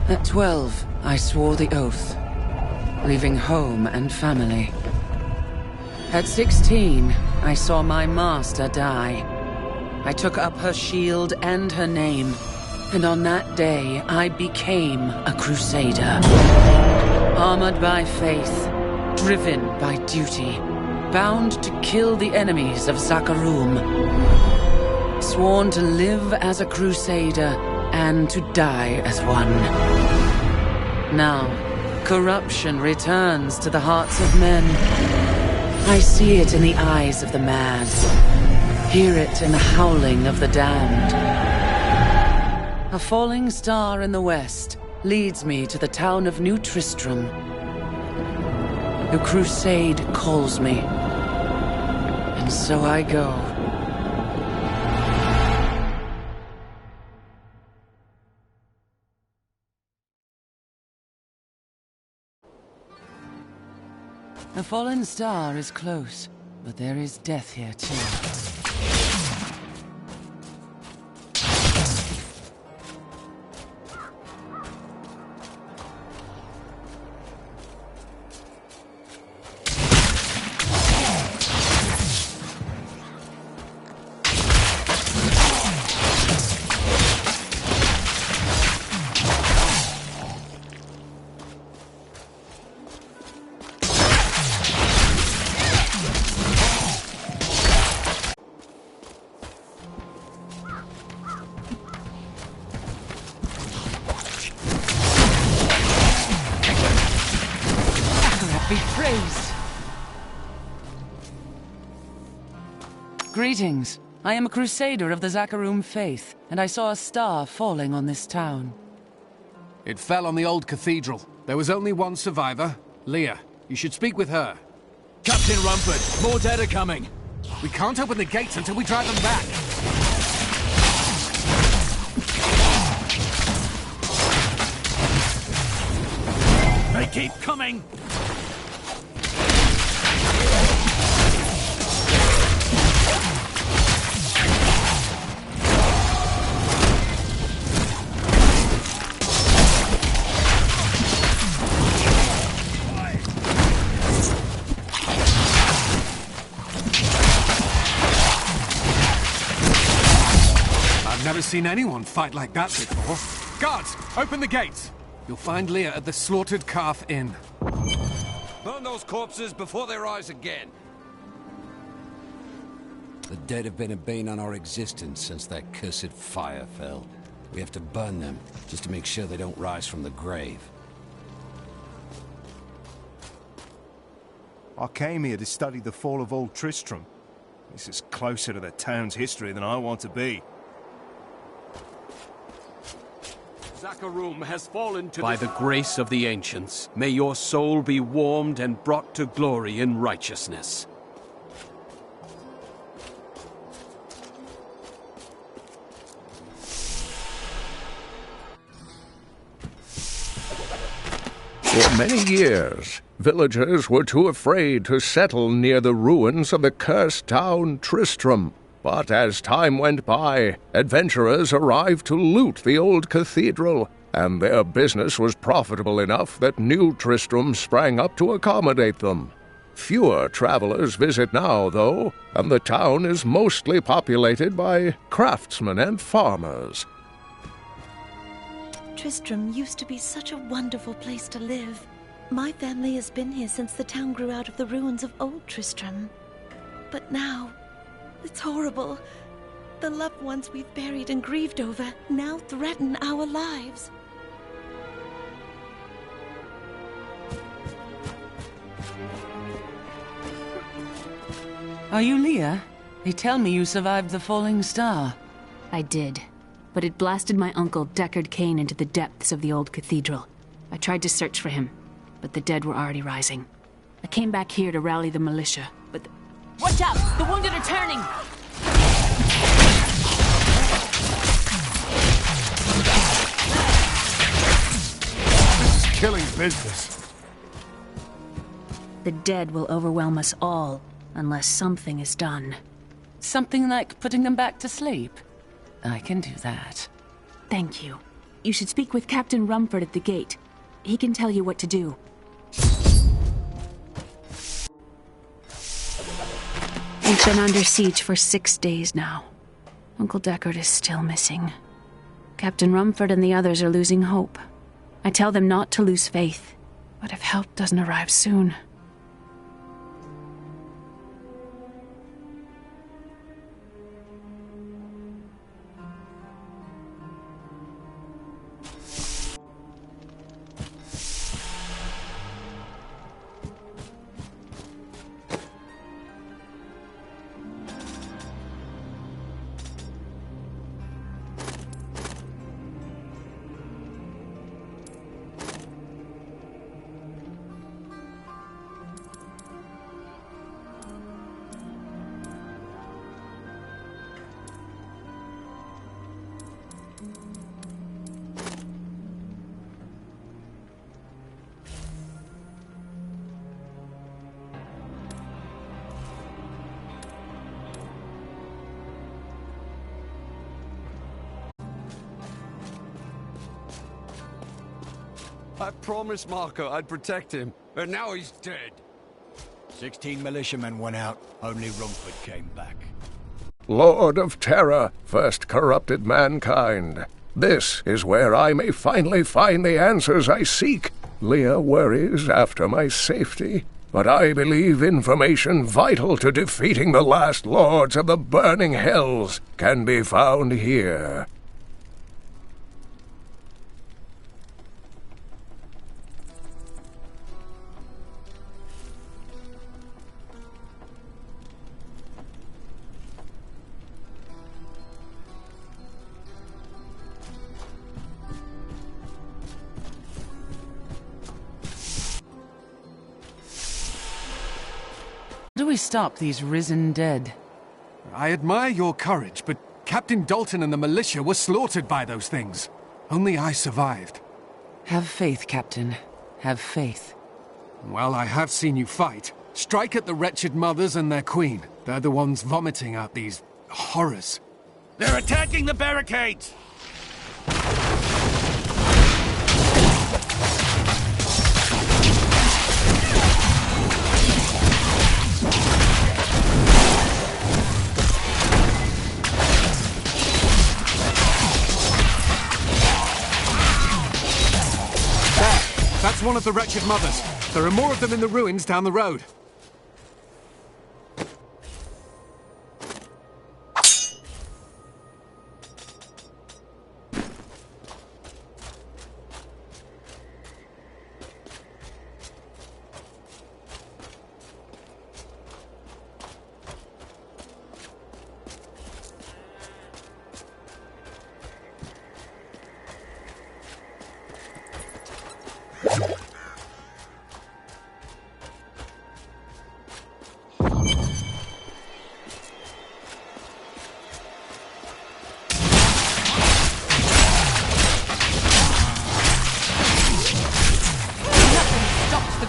At 12, I swore the oath, leaving home and family. At 16, I saw my master die. I took up her shield and her name, and on that day, I became a Crusader. Armored by faith, driven by duty, bound to kill the enemies of Zakarum. Sworn to live as a Crusader and to die as one. Now, corruption returns to the hearts of men. I see it in the eyes of the mad, hear it in the howling of the damned. A falling star in the west leads me to the town of New Tristram. The crusade calls me, and so I go. The fallen star is close, but there is death here too. Be praised. Greetings. I am a Crusader of the Zakarum faith, and I saw a star falling on this town. It fell on the old cathedral. There was only one survivor, Leah. You should speak with her. Captain Rumford, more dead are coming. We can't open the gates until we drive them back. They keep coming! I've never seen anyone fight like that before. Guards, open the gates! You'll find Leah at the Slaughtered Calf Inn. Burn those corpses before they rise again. The dead have been a bane on our existence since that cursed fire fell. We have to burn them, just to make sure they don't rise from the grave. I came here to study the fall of Old Tristram. This is closer to the town's history than I want to be. Zakarum has fallen to By the grace of the ancients, may your soul be warmed and brought to glory in righteousness. For many years, villagers were too afraid to settle near the ruins of the cursed town Tristram. But as time went by, adventurers arrived to loot the old cathedral, and their business was profitable enough that New Tristram sprang up to accommodate them. Fewer travelers visit now, though, and the town is mostly populated by craftsmen and farmers. Tristram used to be such a wonderful place to live. My family has been here since the town grew out of the ruins of Old Tristram. But now, it's horrible. The loved ones we've buried and grieved over now threaten our lives. Are you Leah? They tell me you survived the falling star. I did, but it blasted my uncle Deckard Cain into the depths of the old cathedral. I tried to search for him, but the dead were already rising. I came back here to rally the militia, but Watch out! The wounded are turning! This is killing business. The dead will overwhelm us all, unless something is done. Something like putting them back to sleep? I can do that. Thank you. You should speak with Captain Rumford at the gate. He can tell you what to do. We've been under siege for 6 days now. Uncle Deckard is still missing. Captain Rumford and the others are losing hope. I tell them not to lose faith, but if help doesn't arrive soon... I promised Marco I'd protect him, and now he's dead. 16 militiamen went out. Only Rumford came back. Lord of Terror, first corrupted mankind. This is where I may finally find the answers I seek. Leah worries after my safety, but I believe information vital to defeating the last lords of the burning hells can be found here. How do we stop these risen dead? I admire your courage, but Captain Dalton and the militia were slaughtered by those things. Only I survived. Have faith, Captain. Have faith. Well, I have seen you fight. Strike at the wretched mothers and their queen. They're the ones vomiting out these horrors. They're attacking the barricades! That's one of the wretched mothers. There are more of them in the ruins down the road.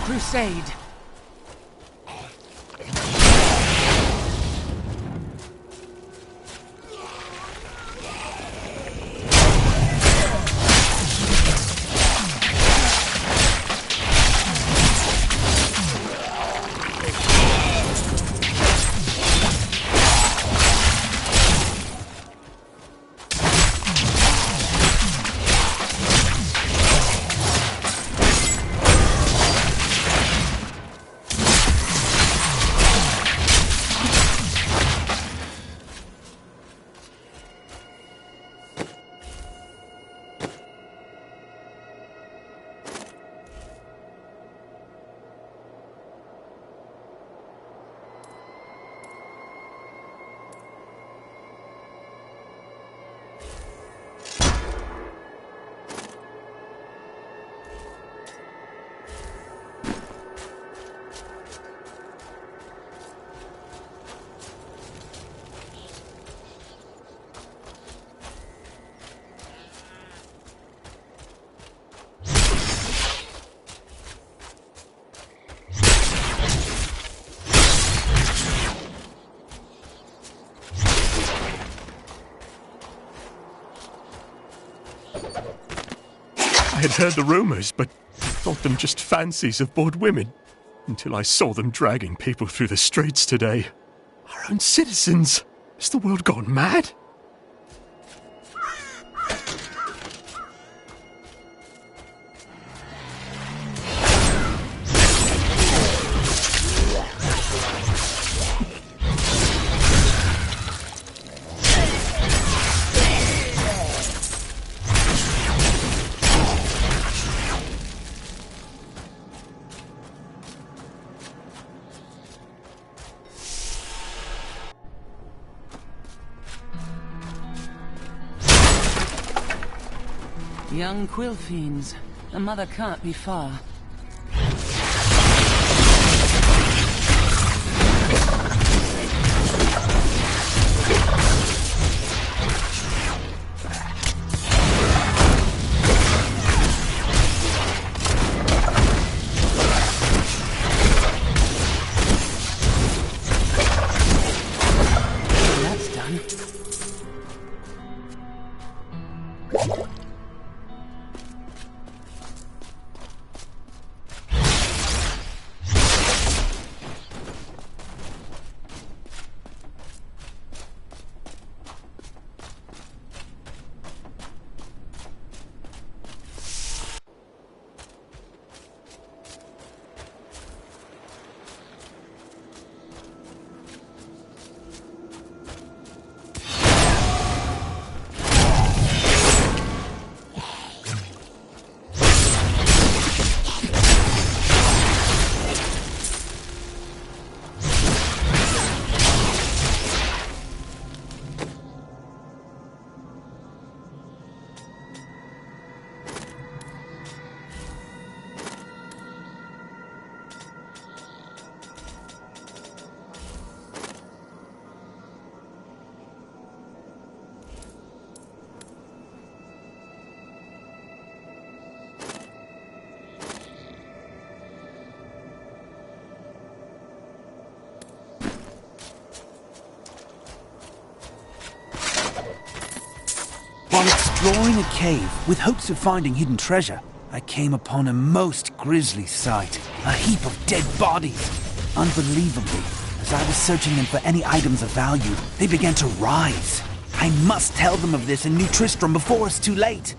Crusade. had heard the rumors, but thought them just fancies of bored women. Until I saw them dragging people through the streets today. Our own citizens. Has the world gone mad? Young quill fiends. The mother can't be far. That's done. While exploring a cave with hopes of finding hidden treasure, I came upon a most grisly sight. A heap of dead bodies. Unbelievably, as I was searching them for any items of value, they began to rise. I must tell them of this in New Tristram before it's too late.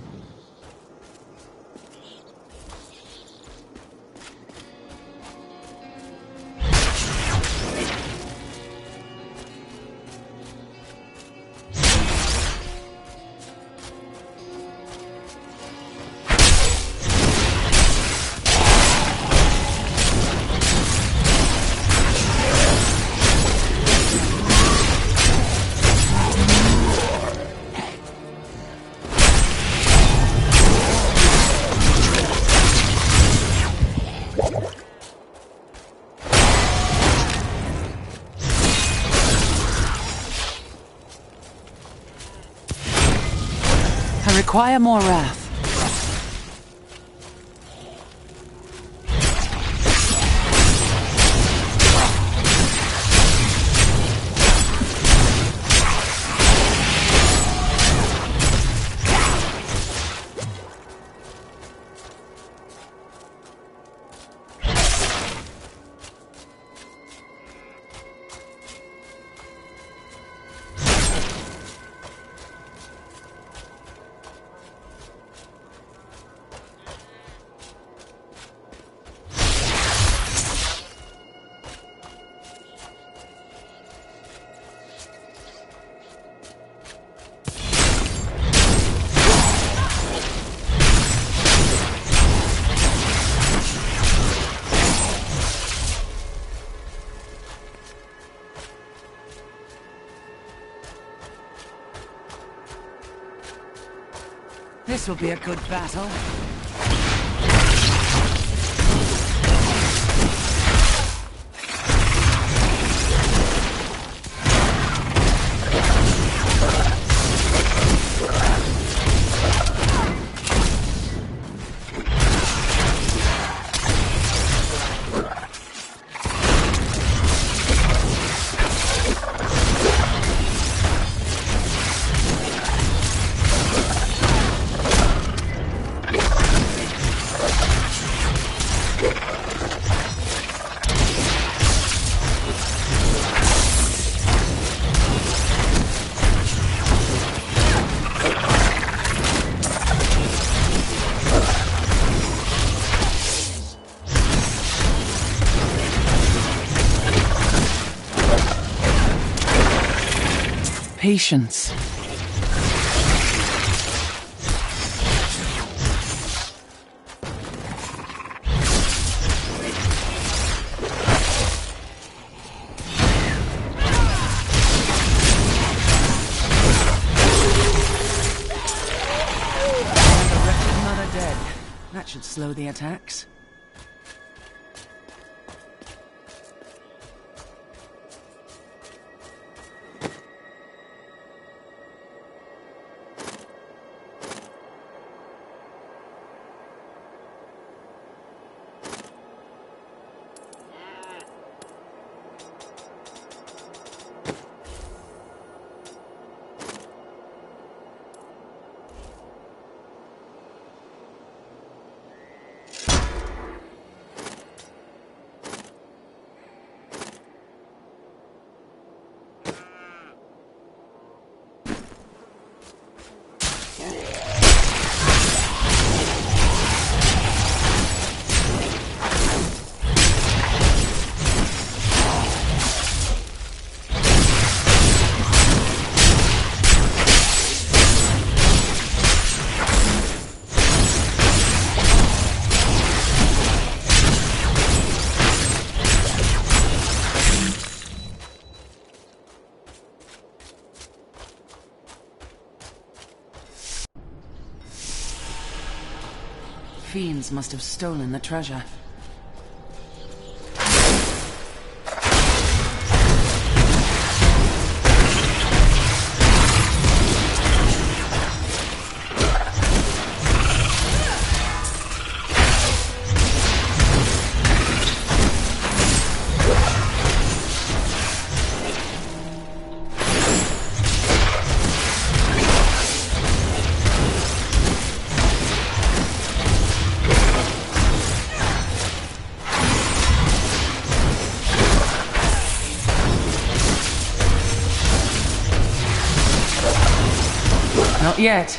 I require more wrath. This will be a good battle. Patience. That should slow the attacks. Fiends must have stolen the treasure. Not yet.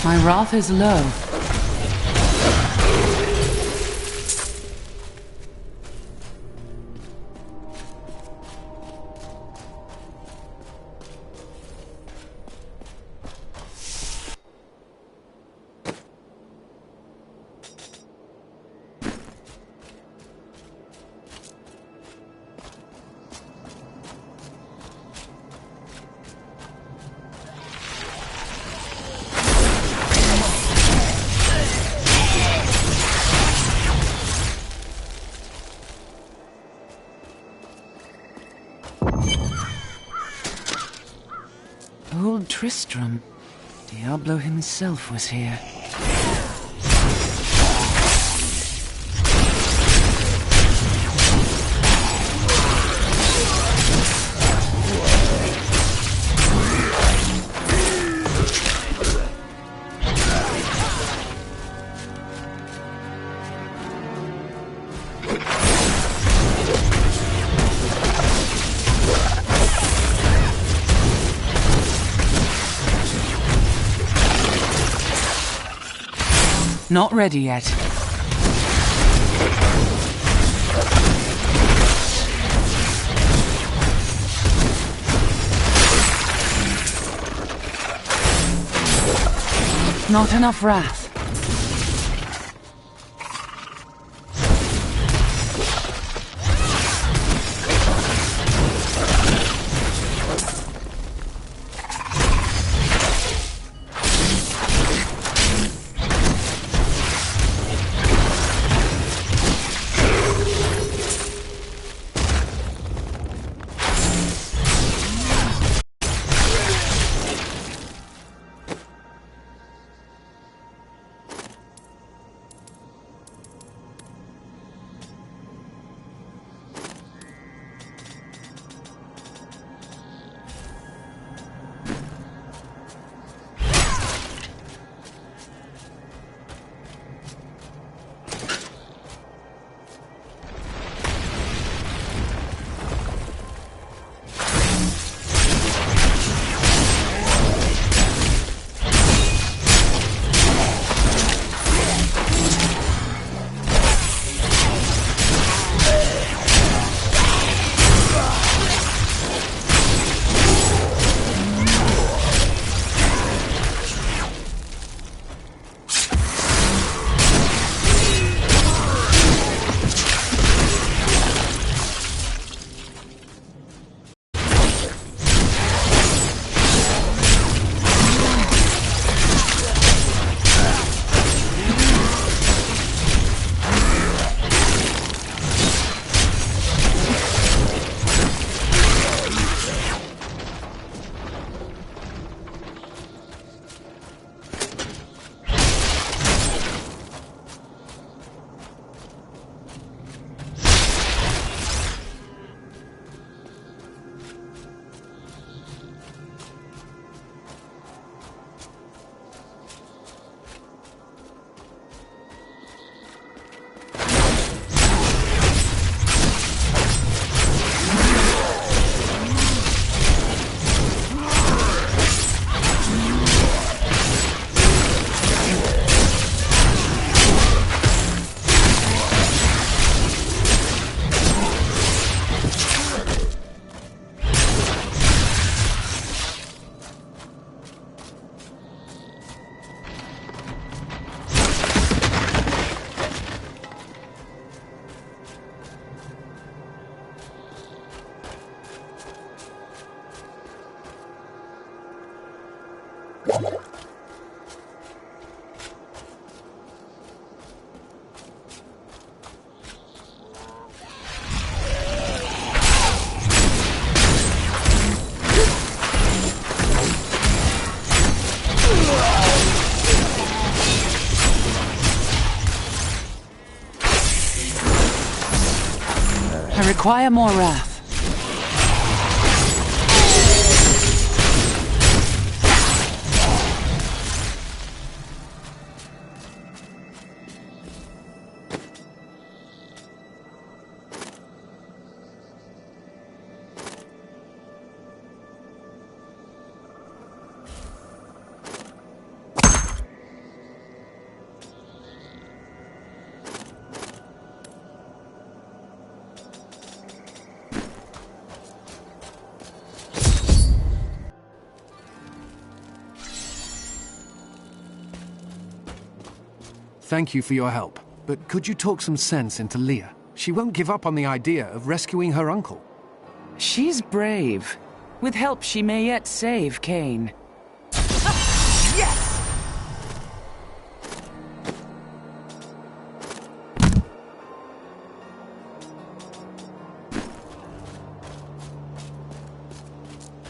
My wrath is low. Old Tristram. Diablo himself was here. Not ready yet. Not enough wrath. I require more wrath. Thank you for your help, but could you talk some sense into Leah? She won't give up on the idea of rescuing her uncle. She's brave. With help, she may yet save Cain. Yes!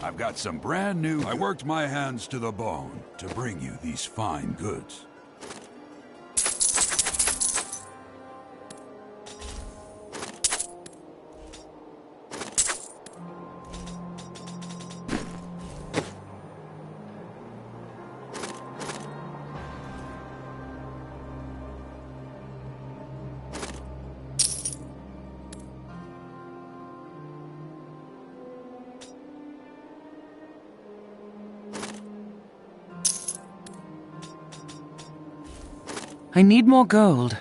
I've got some brand new... I worked my hands to the bone to bring you these fine goods. I need more gold.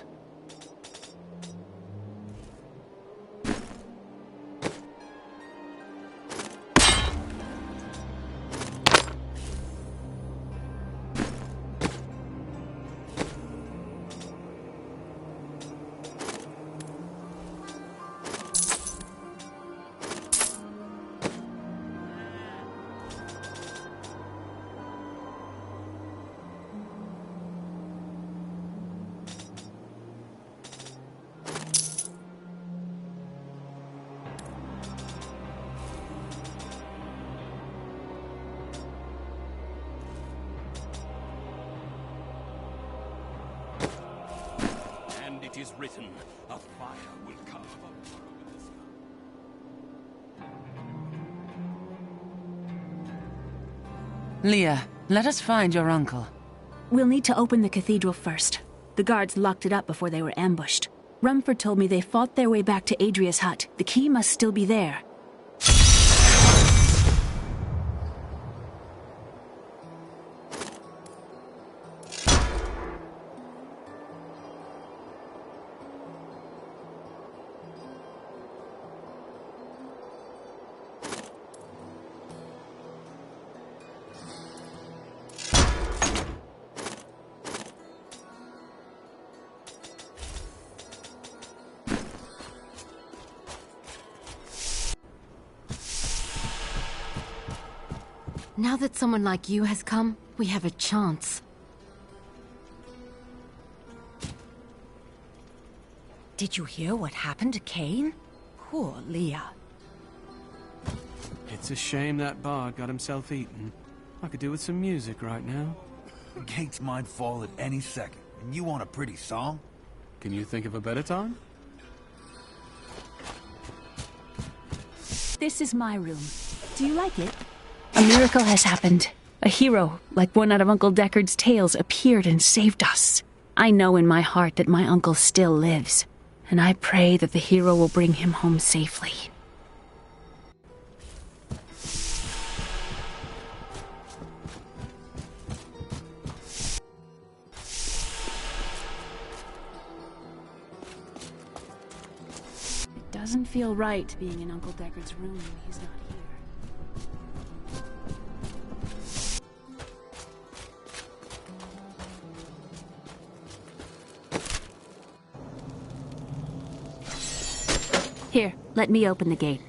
It is written, a fire will come. Leah, let us find your uncle. We'll need to open the cathedral first. The guards locked it up before they were ambushed. Rumford told me they fought their way back to Adria's hut. The key must still be there. Now that someone like you has come, we have a chance. Did you hear what happened to Cain? Poor Leah. It's a shame that bard got himself eaten. I could do with some music right now. The gates might fall at any second, and you want a pretty song? Can you think of a better time? This is my room. Do you like it? A miracle has happened. A hero, like one out of Uncle Deckard's tales, appeared and saved us. I know in my heart that my uncle still lives, and I pray that the hero will bring him home safely. It doesn't feel right being in Uncle Deckard's room when he's not here. Here, let me open the gate.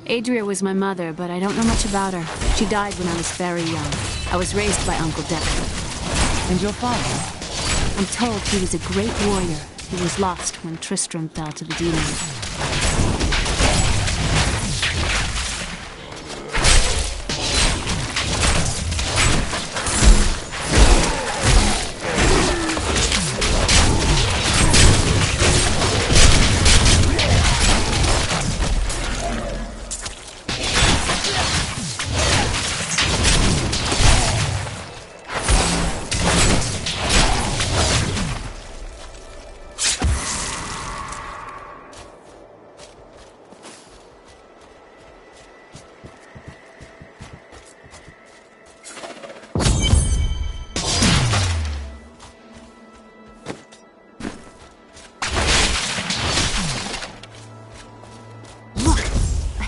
Adria was my mother, but I don't know much about her. She died when I was very young. I was raised by Uncle Deckard. And your father? I'm told he was a great warrior who was lost when Tristram fell to the demons.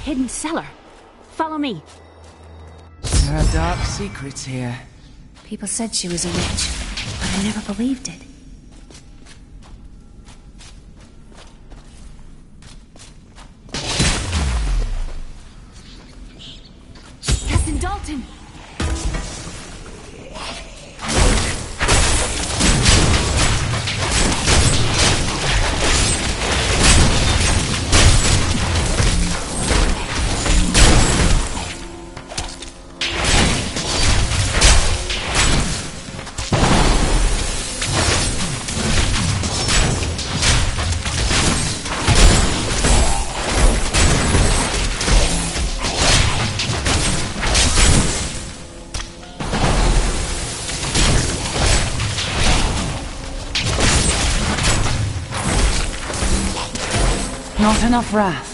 Hidden cellar. Follow me. There are dark secrets here. People said she was a witch, but I never believed it. Captain Dalton! Not enough wrath.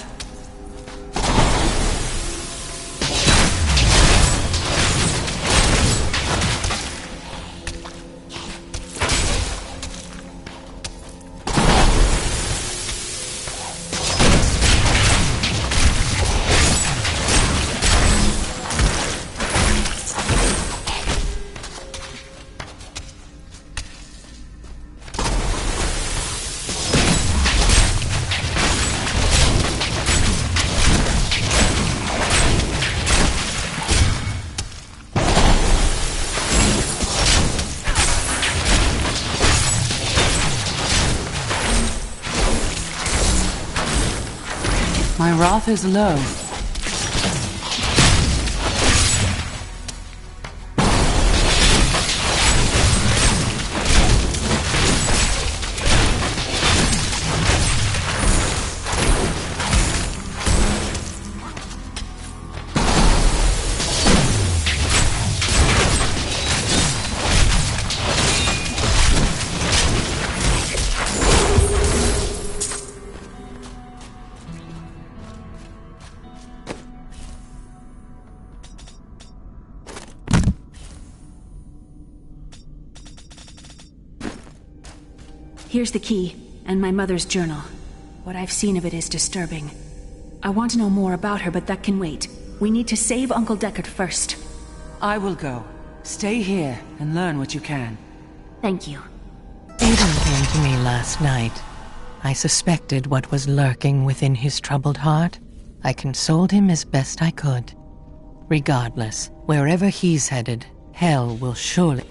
My wrath is low. Here's the key, and my mother's journal. What I've seen of it is disturbing. I want to know more about her, but that can wait. We need to save Uncle Deckard first. I will go. Stay here and learn what you can. Thank you. Aiden came to me last night. I suspected what was lurking within his troubled heart. I consoled him as best I could. Regardless, wherever he's headed, hell will surely...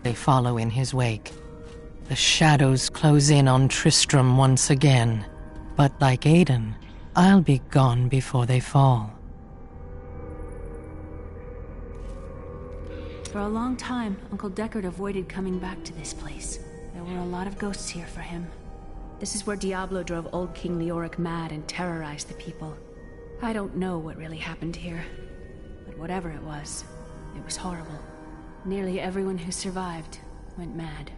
They follow in his wake. The shadows close in on Tristram once again. But like Aiden, I'll be gone before they fall. For a long time, Uncle Deckard avoided coming back to this place. There were a lot of ghosts here for him. This is where Diablo drove old King Leoric mad and terrorized the people. I don't know what really happened here, but whatever it was horrible. Nearly everyone who survived went mad.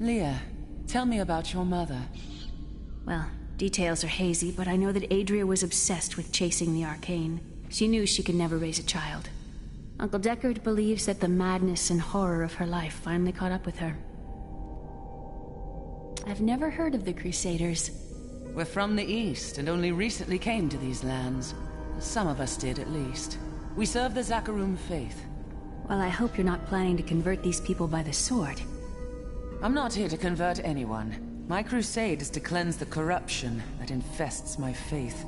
Leah, tell me about your mother. Well, Details are hazy, but I know that Adria was obsessed with chasing the arcane. She knew she could never raise a child. Uncle Deckard believes that the madness and horror of her life finally caught up with her. I've never heard of the Crusaders. We're from the East, and only recently came to these lands. Some of us did, at least. We serve the Zakarum faith. Well, I hope you're not planning to convert these people by the sword. I'm not here to convert anyone. My crusade is to cleanse the corruption that infests my faith.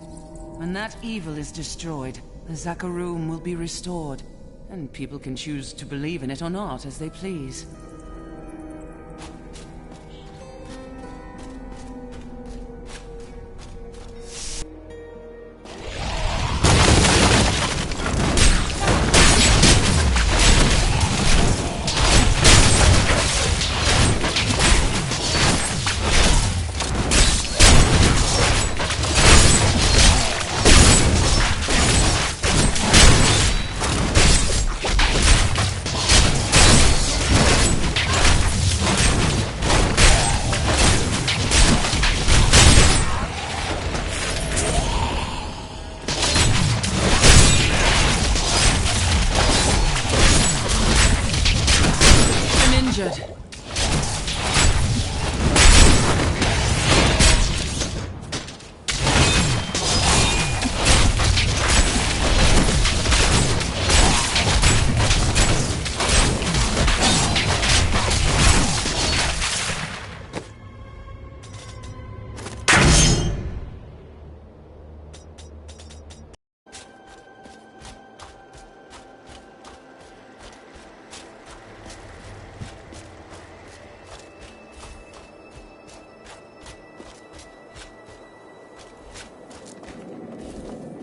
When that evil is destroyed, the Zakarum will be restored, and people can choose to believe in it or not as they please.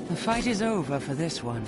The fight is over for this one.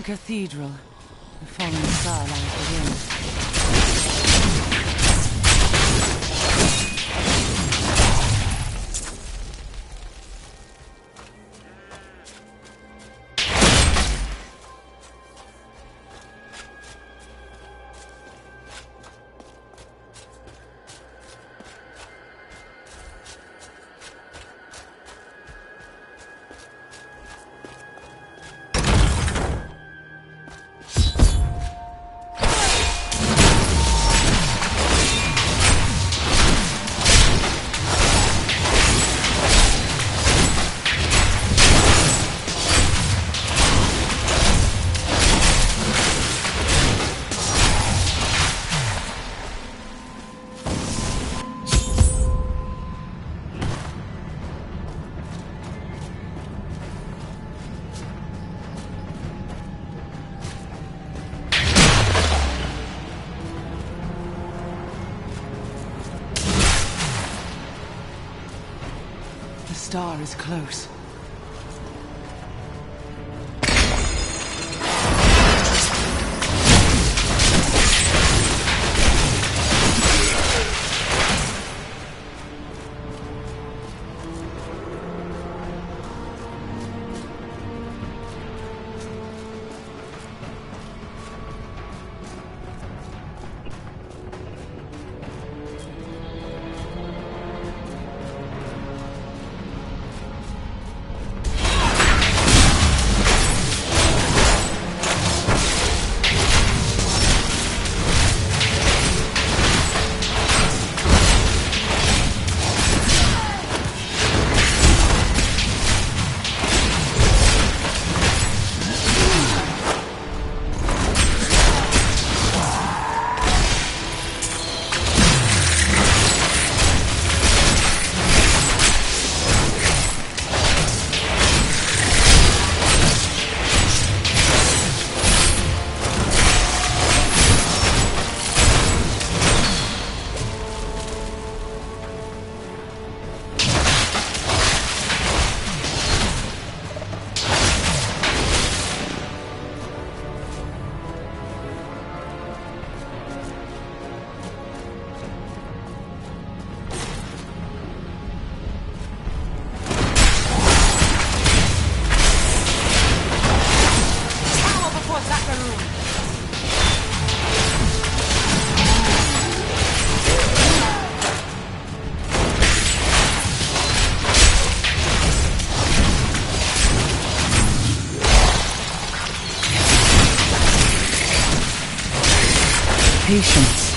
Cathedral. The falling star lies within. The star is close. patience.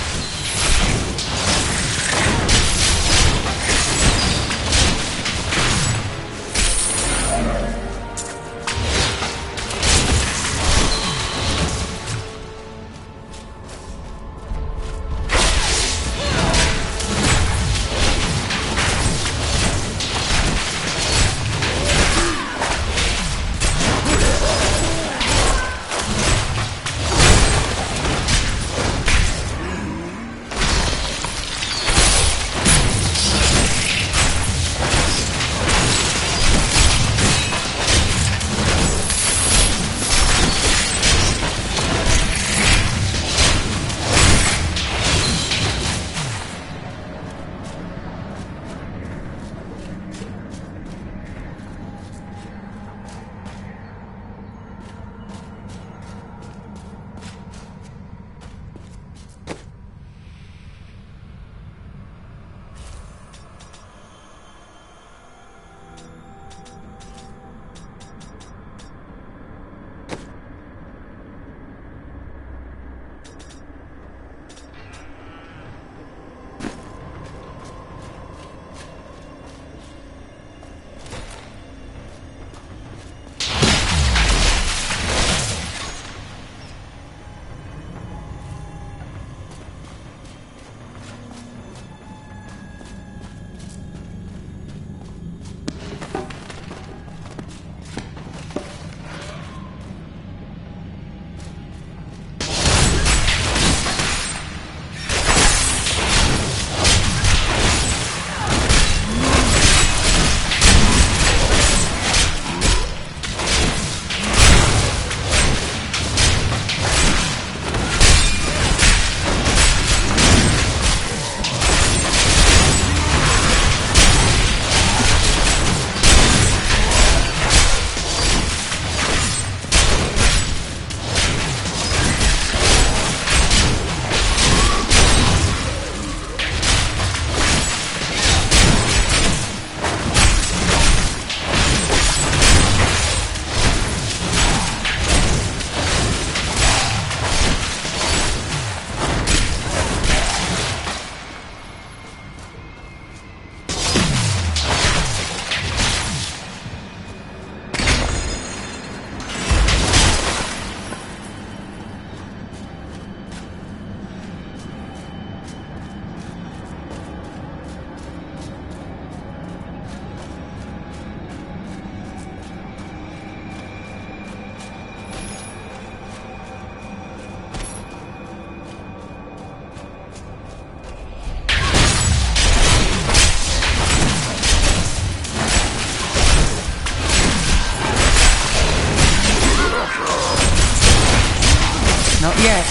Not yet.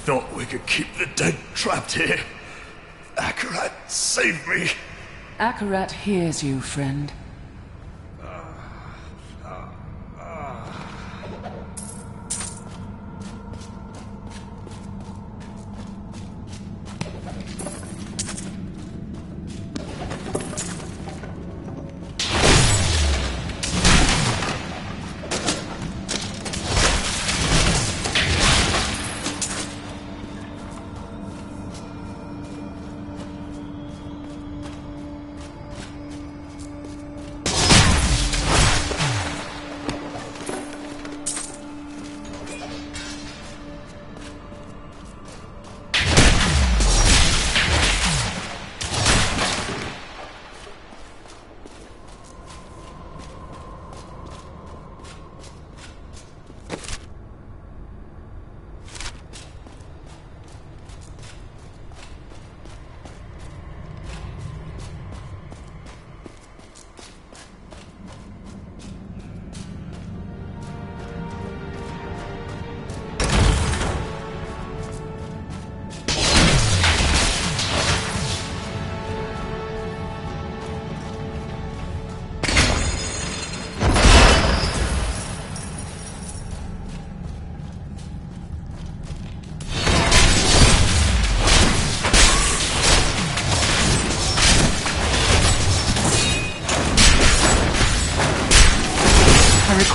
Thought we could keep the dead trapped here. Akarat, save me. Akarat hears you, friend.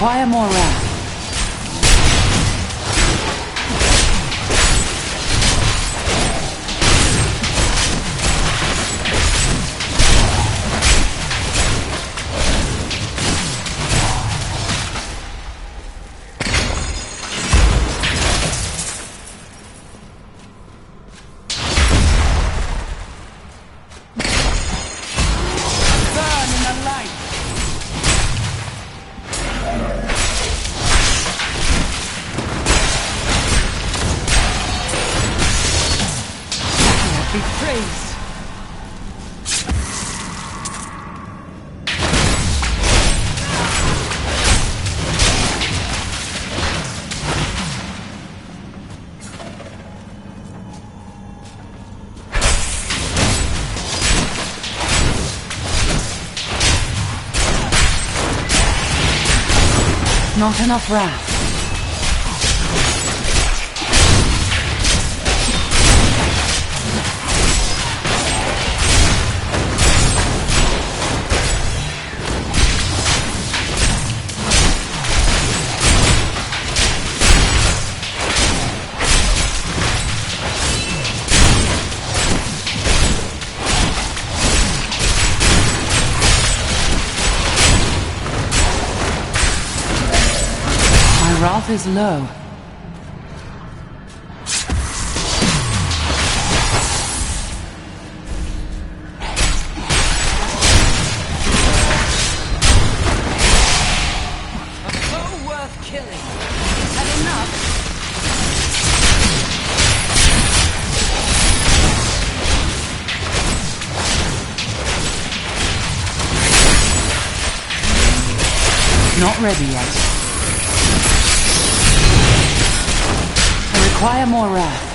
require more wrath. Be praised. Not enough wrath. Wrath is low. A foe worth killing. Had enough? Not ready yet. Require more wrath.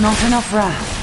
Not enough wrath.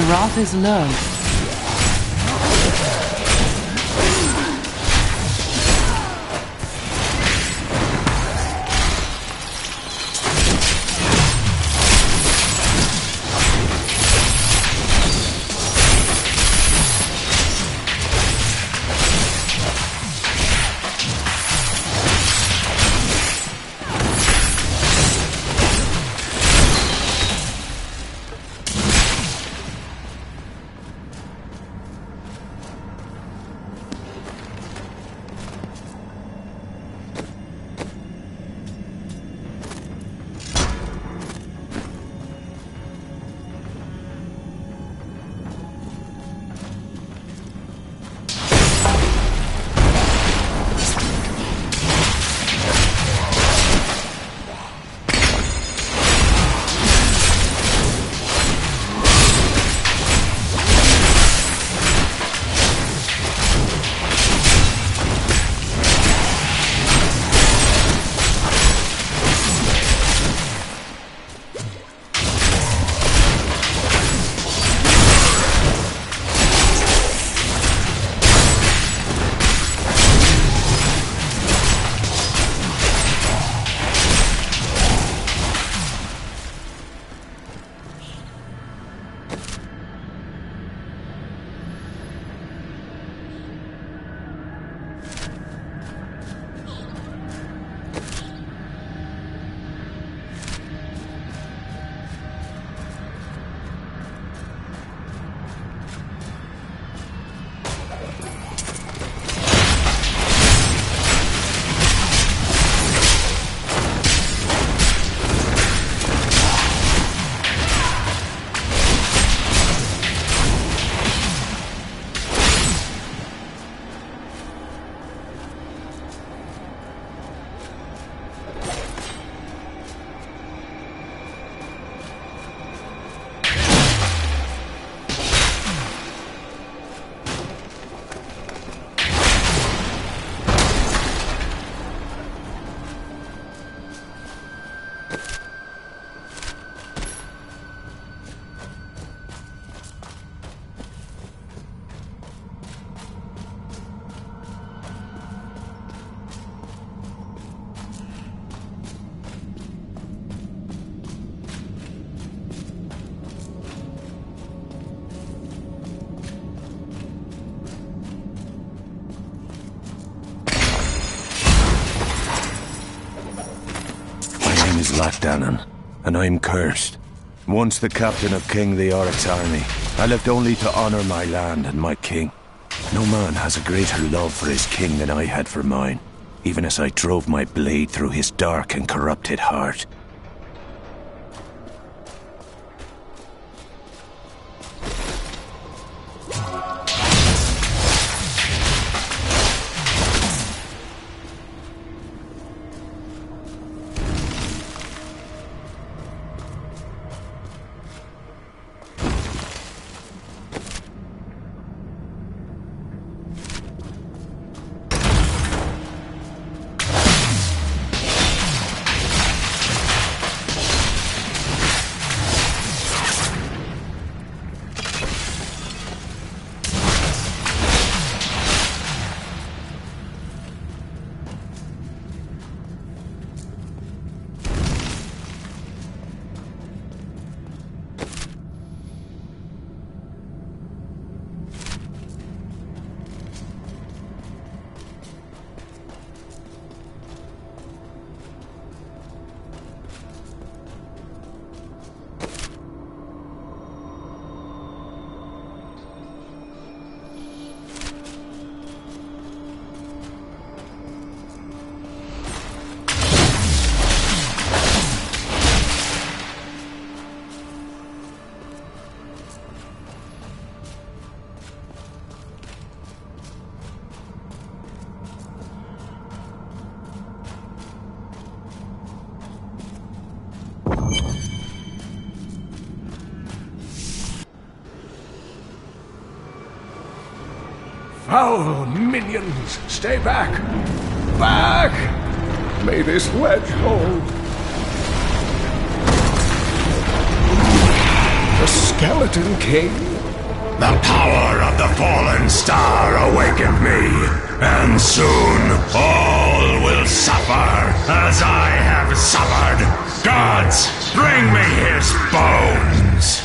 wrath is low. Dannon, and I'm cursed. Once the captain of King Leoric's army, I lived only to honor my land and my king. No man has a greater love for his king than I had for mine, even as I drove my blade through his dark and corrupted heart. Foul minions! Stay back! Back! May this ledge hold. The Skeleton King The power of the fallen star awakened me, and soon all will suffer as I have suffered. Gods, bring me his bones!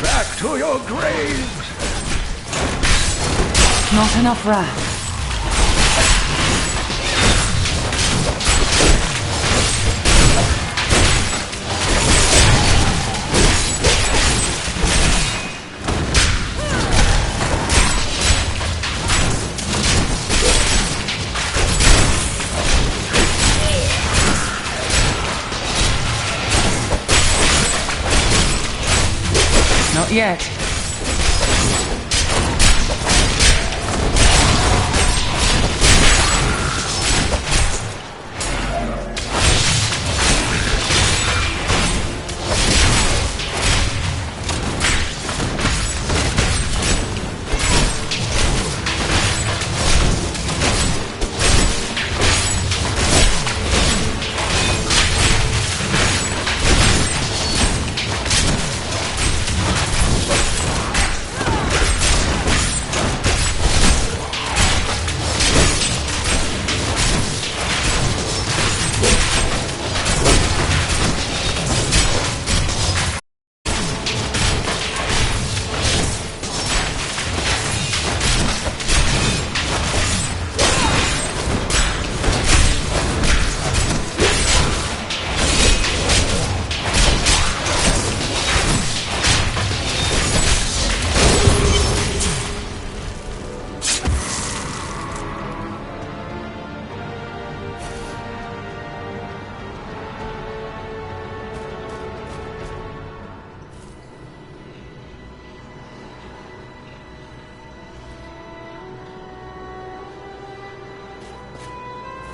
Back to your graves! Not enough wrath. Not yet.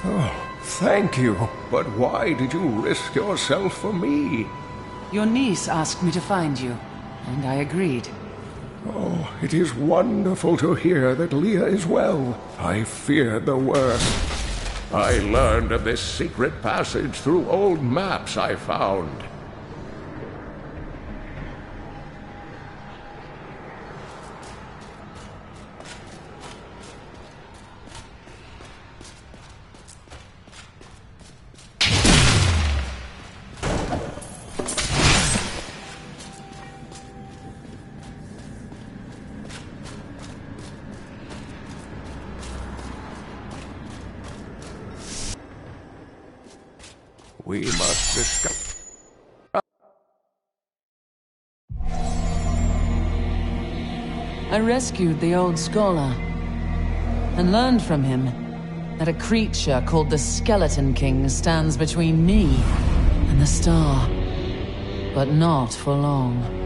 Oh, thank you. But why did you risk yourself for me? Your niece asked me to find you, and I agreed. Oh, it is wonderful to hear that Leah is well. I feared the worst. I learned of this secret passage through old maps I found. We must discuss. I rescued the old scholar and learned from him that a creature called the Skeleton King stands between me and the star, but not for long.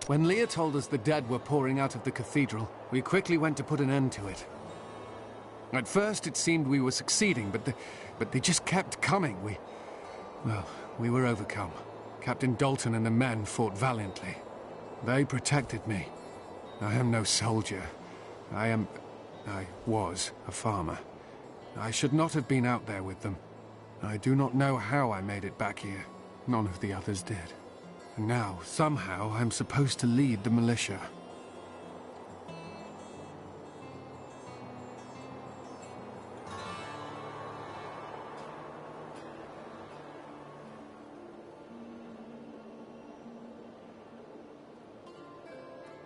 When Leah told us the dead were pouring out of the cathedral, we quickly went to put an end to it. At first it seemed we were succeeding, but they just kept coming. We were overcome. Captain Dalton and the men fought valiantly. They protected me. I am no soldier. I was a farmer. I should not have been out there with them. I do not know how I made it back here. None of the others did. And now, somehow, I'm supposed to lead the militia.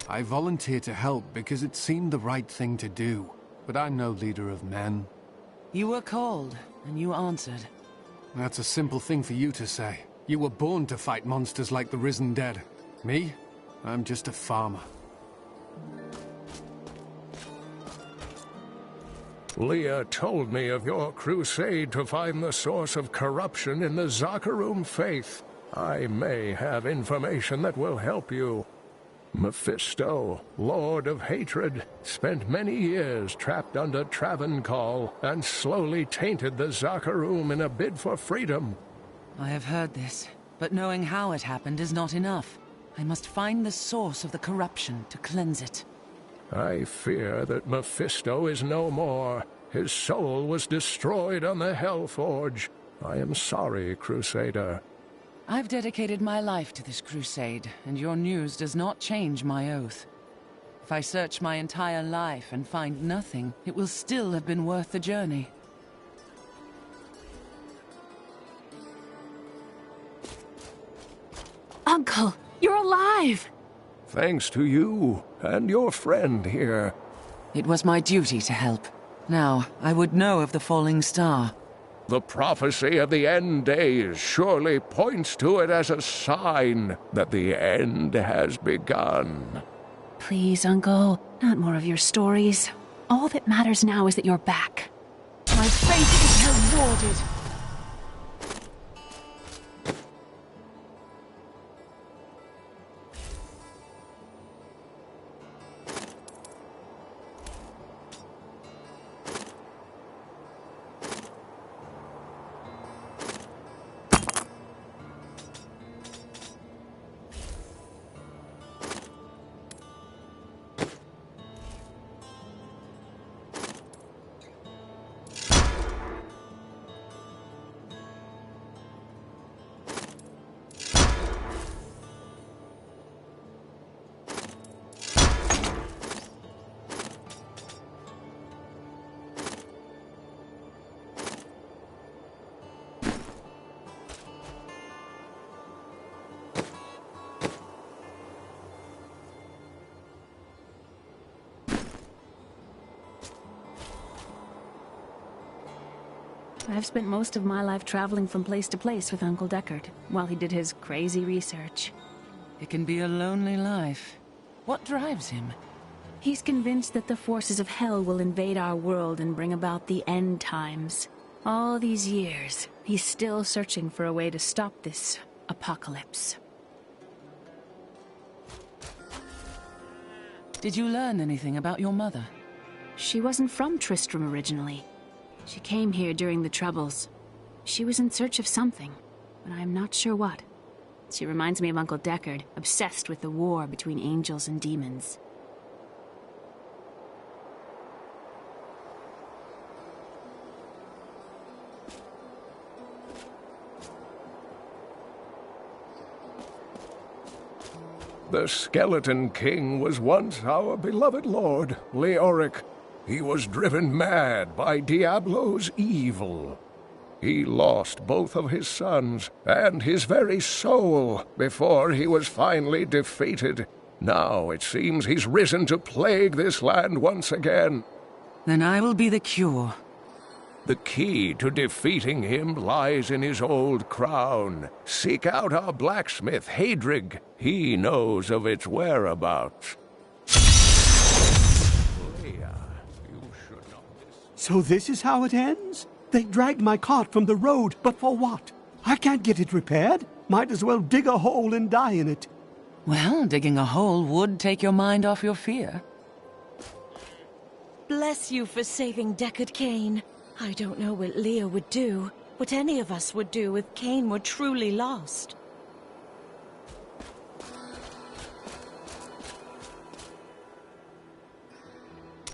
I volunteered to help because it seemed the right thing to do. But I'm no leader of men. You were called, and you answered. That's a simple thing for you to say. You were born to fight monsters like the risen dead. Me? I'm just a farmer. Leah told me of your crusade to find the source of corruption in the Zakarum faith. I may have information that will help you. Mephisto, Lord of Hatred, spent many years trapped under Travancore and slowly tainted the Zakharum in a bid for freedom. I have heard this, but knowing how it happened is not enough. I must find the source of the corruption to cleanse it. I fear that Mephisto is no more. His soul was destroyed on the Hellforge. I am sorry, Crusader. I've dedicated my life to this crusade, and your news does not change my oath. If I search my entire life and find nothing, it will still have been worth the journey. Uncle, you're alive! Thanks to you and your friend here. It was my duty to help. Now, I would know of the falling star. The prophecy of the end days surely points to it as a sign that the end has begun. Please, Uncle, not more of your stories. All that matters now is that you're back. My fate is rewarded. I've spent most of my life traveling from place to place with Uncle Deckard, while he did his crazy research. It can be a lonely life. What drives him? He's convinced that the forces of hell will invade our world and bring about the end times. All these years, he's still searching for a way to stop this apocalypse. Did you learn anything about your mother? She wasn't from Tristram originally. She came here during the Troubles. She was in search of something, but I'm not sure what. She reminds me of Uncle Deckard, obsessed with the war between angels and demons. The Skeleton King was once our beloved lord, Leoric. He was driven mad by Diablo's evil. He lost both of his sons and his very soul before he was finally defeated. Now it seems he's risen to plague this land once again. Then I will be the cure. The key to defeating him lies in his old crown. Seek out our blacksmith, Hadrig. He knows of its whereabouts. So this is how it ends? They dragged my cart from the road, but for what? I can't get it repaired. Might as well dig a hole and die in it. Well, digging a hole would take your mind off your fear. Bless you for saving Deckard Cain. I don't know what Leah would do, what any of us would do if Cain were truly lost.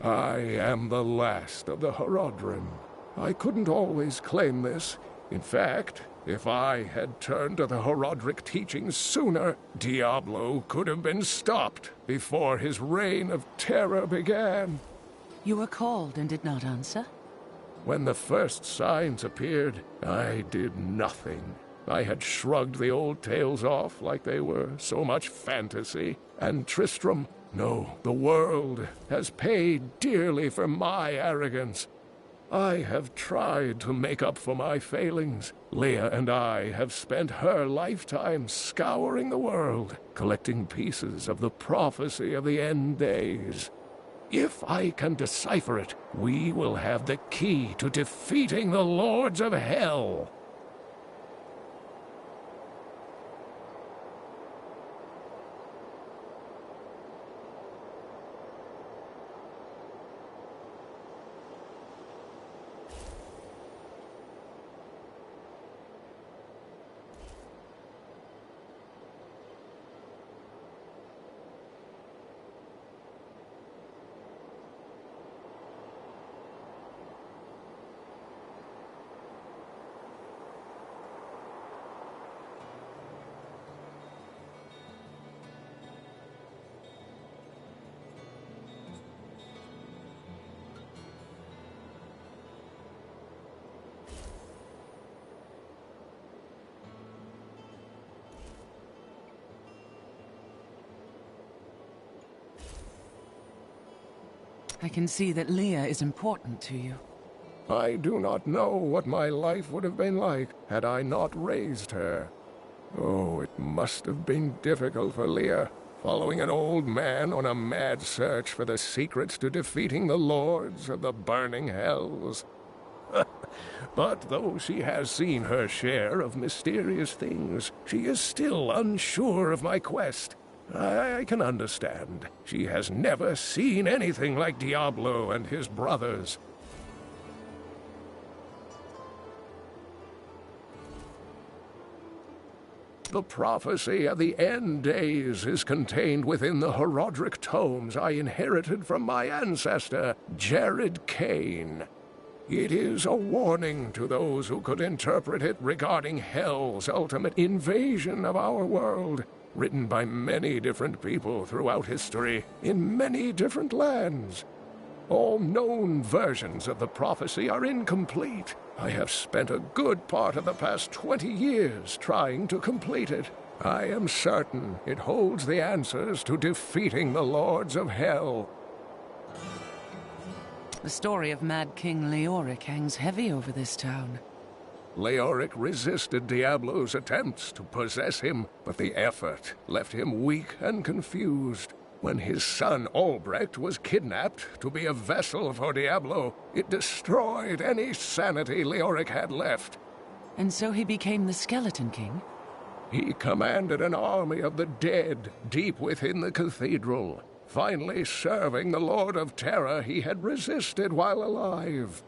I am the last of the Horodrim. I couldn't always claim this. In fact, if I had turned to the Horodric teachings sooner, Diablo could have been stopped before his reign of terror began. You were called and did not answer? When the first signs appeared, I did nothing. I had shrugged the old tales off like they were so much fantasy. And Tristram, no, the world has paid dearly for my arrogance. I have tried to make up for my failings. Leah and I have spent her lifetime scouring the world, collecting pieces of the prophecy of the end days. If I can decipher it, we will have the key to defeating the Lords of Hell. I can see that Leah is important to you. I do not know what my life would have been like had I not raised her. Oh, it must have been difficult for Leah, following an old man on a mad search for the secrets to defeating the lords of the burning hells. But though she has seen her share of mysterious things, she is still unsure of my quest. I can understand. She has never seen anything like Diablo and his brothers. The prophecy of the end days is contained within the Herodric tomes I inherited from my ancestor, Jared Kane. It is a warning to those who could interpret it regarding Hell's ultimate invasion of our world, written by many different people throughout history, in many different lands. All known versions of the prophecy are incomplete. I have spent a good part of the past 20 years trying to complete it. I am certain it holds the answers to defeating the Lords of Hell. The story of Mad King Leoric hangs heavy over this town. Leoric resisted Diablo's attempts to possess him, but the effort left him weak and confused. When his son Albrecht was kidnapped to be a vessel for Diablo, it destroyed any sanity Leoric had left. And so he became the Skeleton King? He commanded an army of the dead deep within the cathedral, finally serving the Lord of Terror he had resisted while alive.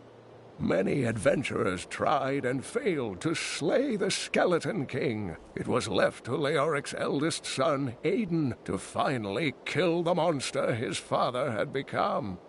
Many adventurers tried and failed to slay the Skeleton King. It was left to Leoric's eldest son, Aiden, to finally kill the monster his father had become.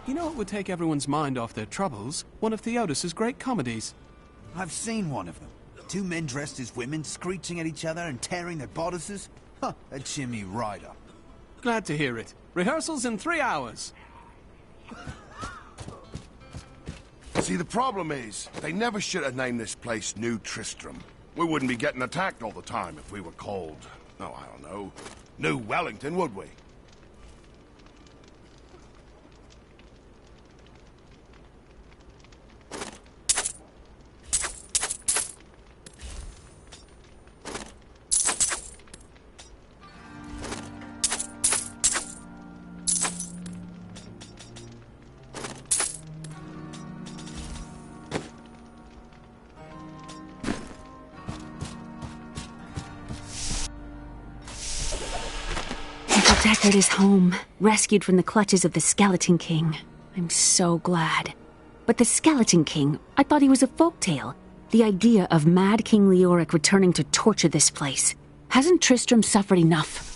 You know what would take everyone's mind off their troubles? One of Theodos's great comedies. I've seen one of them. Two men dressed as women screeching at each other and tearing their bodices. Huh, a Jimmy right up. Glad to hear it. Rehearsals in 3 hours. See, the problem is, they never should have named this place New Tristram. We wouldn't be getting attacked all the time if we were called, oh, I don't know, New Wellington, would we? Deckard is home, rescued from the clutches of the Skeleton King. I'm so glad. But the Skeleton King, I thought he was a folktale. The idea of Mad King Leoric returning to torture this place. Hasn't Tristram suffered enough?